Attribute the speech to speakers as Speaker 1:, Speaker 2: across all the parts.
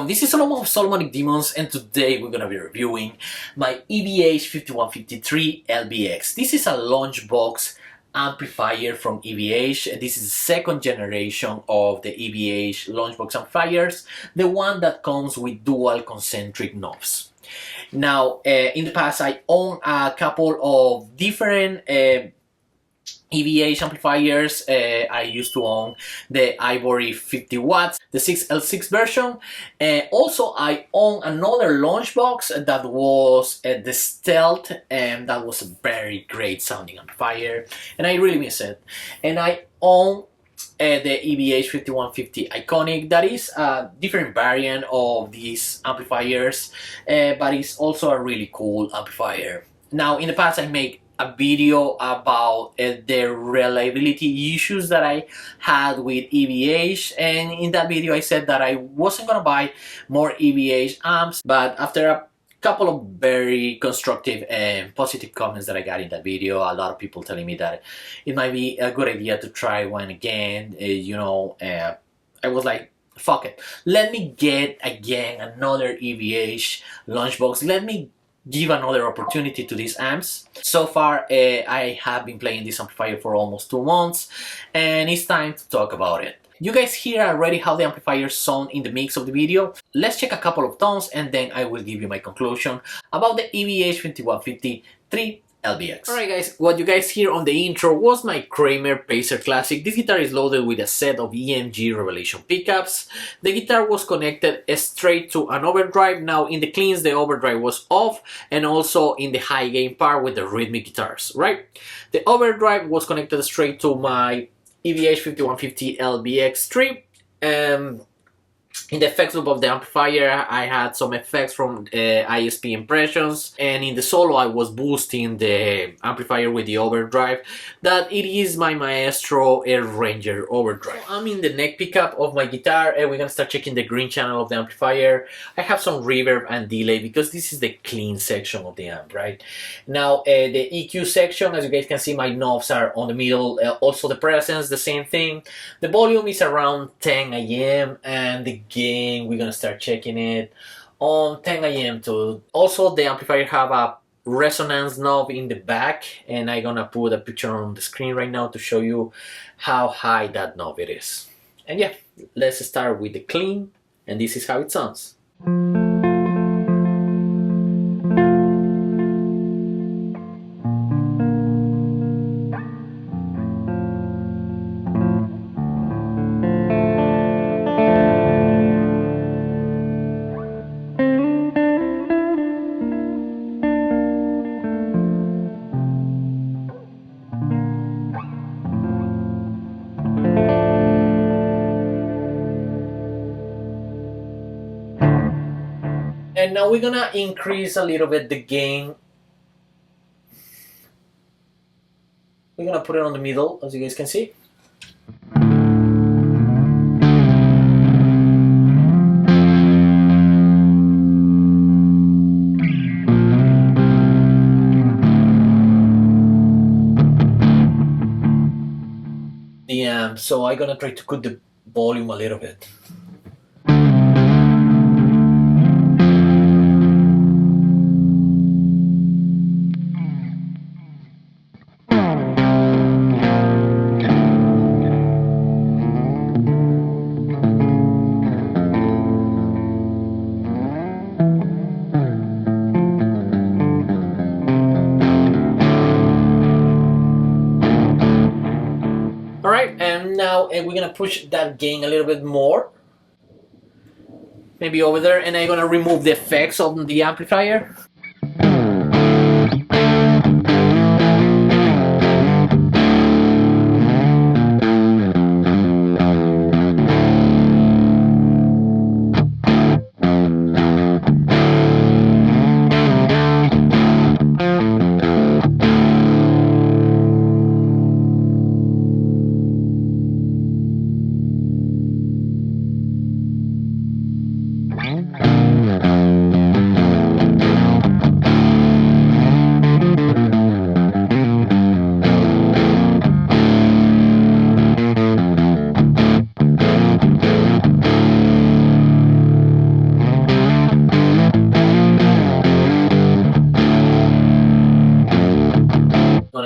Speaker 1: everyone, this is Solomon of Solomonic Demons, and today we're gonna be reviewing my Evh 5150Iii Lbxii. This is a launchbox amplifier from Evh. This is the second generation of the Evh launchbox amplifiers, the one that comes with dual concentric knobs. Now, in the past I own a couple of different Evh amplifiers. I used to own the Ivory 50 watts, the 6L6 version. Also, I own another launchbox that was the Stealth, and that was a very great sounding amplifier, and I really miss it. And I own the Evh 5150 Iconic. That is a different variant of these amplifiers, but it's also a really cool amplifier. Now, in the past I made a video about the reliability issues that I had with Evh, and in that video I said that I wasn't gonna buy more Evh amps, but after a couple of very constructive and positive comments that I got in that video, a lot of people telling me that it might be a good idea to try one again, I was like, fuck it, let me get again another Evh launchbox, let me give another opportunity to these amps. So far I have been playing this amplifier for almost 2 months, and it's time to talk about it. You guys hear already how the amplifier sound in the mix of the video. Let's check a couple of tones and then I will give you my conclusion about the Evh 5150Iii Lbxii. Alright guys, what you guys hear on the intro was my Kramer Pacer Classic. This guitar is loaded with a set of EMG Revelation pickups. The guitar was connected straight to an overdrive. Now in the cleans the overdrive was off, and also in the high gain part with the rhythmic guitars, right? The overdrive was connected straight to my Evh 5150 Lbxii. In the effects loop of the amplifier I had some effects from ISP impressions, and in the solo I was boosting the amplifier with the overdrive. That it is my Maestro Air Ranger overdrive. I'm in the neck pickup of my guitar, and we're gonna start checking the green channel of the amplifier. I have some reverb and delay because this is the clean section of the amp, right? Now the EQ section, as you guys can see, my knobs are on the middle, also the presence, the same thing. The volume is around 10 AM, and the gain, we're gonna start checking it on 10 AM too. Also, the amplifier have a resonance knob in the back, and I'm gonna put a picture on the screen right now to show you how high that knob it is. And yeah, let's start with the clean, and this is how it sounds. And now we're gonna increase a little bit the gain. We're gonna put it on the middle, as you guys can see. The amp, so I'm gonna try to cut the volume a little bit. Alright, and now we're gonna push that gain a little bit more. Maybe over there, and I'm gonna remove the effects of the amplifier.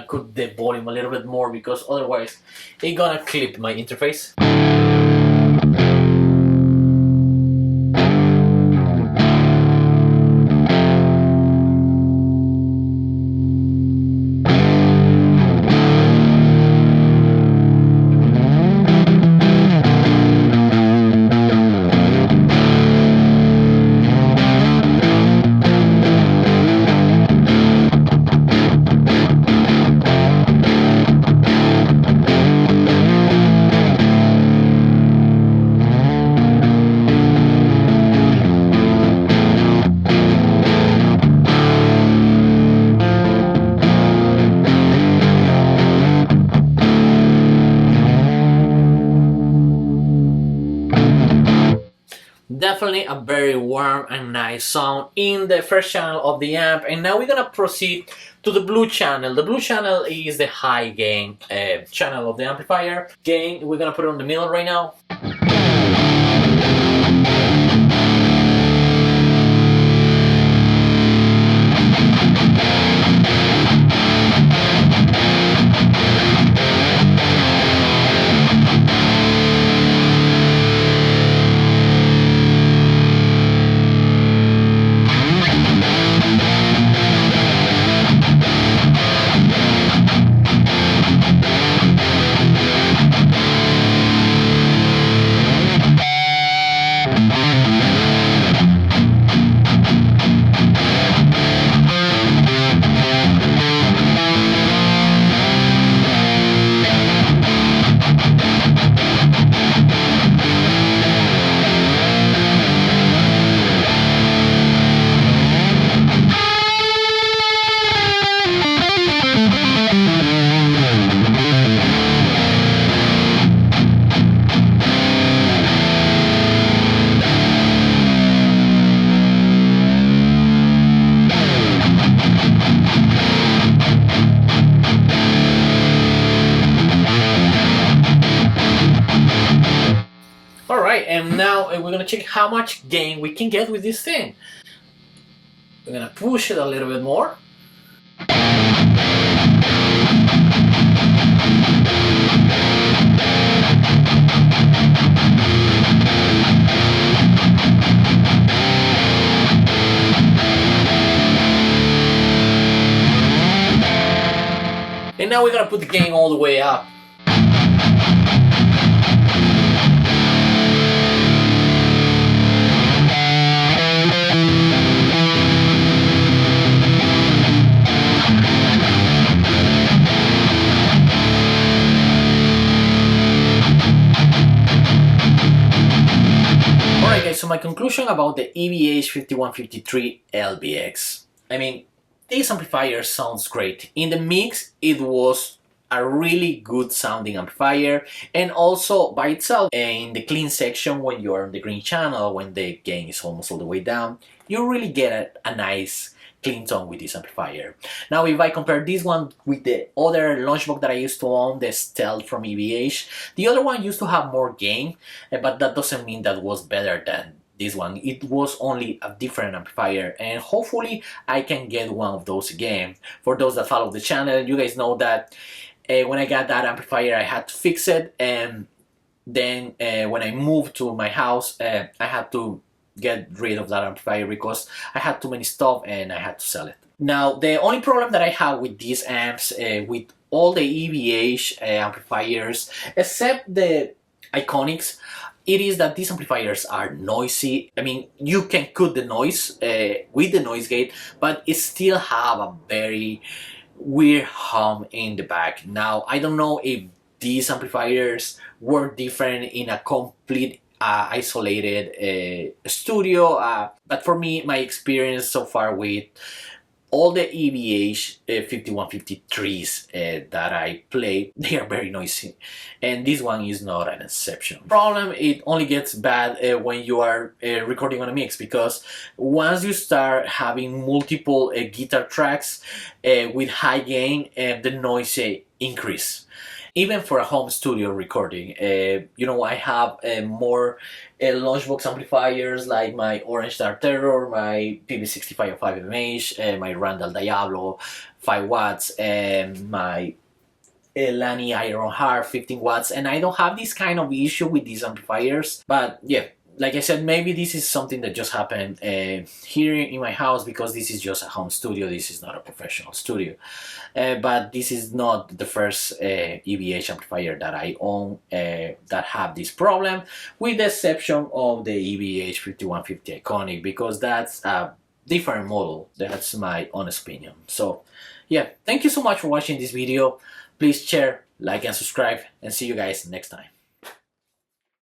Speaker 1: gonna cut the volume a little bit more because otherwise it's gonna clip my interface. Definitely a very warm and nice sound in the first channel of the amp. And now we're gonna proceed to the blue channel. The blue channel is the high gain channel of the amplifier. Gain, we're gonna put it on the middle right now. Alright, and now we're gonna check how much gain we can get with this thing. We're gonna push it a little bit more. And now we're gonna put the gain all the way up. Alright guys, so my conclusion about the Evh 5150Iii Lbxii. I mean, this amplifier sounds great. In the mix, it was a really good sounding amplifier, and also by itself in the clean section when you are on the green channel, when the gain is almost all the way down, you really get a nice clean tone with this amplifier. Now if I compare this one with the other launchbox that I used to own, the Stealth from Evh, the other one used to have more gain, but that doesn't mean that was better than this one. It was only a different amplifier, and hopefully I can get one of those again. For those that follow the channel, you guys know that when I got that amplifier I had to fix it, and then when I moved to my house I had to get rid of that amplifier because I had too many stuff and I had to sell it. Now the only problem that I have with these amps, with all the Evh amplifiers except the Iconics, it is that these amplifiers are noisy. I mean, you can cut the noise with the noise gate, but it still have a very weird hum in the back. Now I don't know if these amplifiers were different in a complete isolated studio, but for me, my experience so far with all the Evh 5150Iiis that I play, they are very noisy, and this one is not an exception. Problem, it only gets bad when you are recording on a mix, because once you start having multiple guitar tracks with high gain, the noise increase. even for a home studio recording. You know, I have more lunchbox amplifiers like my Orange Dark Terror, my PV6505MH, my Randall Diablo 5 watts, and my Lani Iron Heart 15 watts, and I don't have this kind of issue with these amplifiers. But yeah, like I said, maybe this is something that just happened here in my house, because this is just a home studio, this is not a professional studio. But this is not the first EVH amplifier that I own that have this problem, with the exception of the Evh 5150 Iconic, because that's a different model. That's my honest opinion. So yeah, thank you so much for watching this video. Please share, like, and subscribe, and see you guys next time.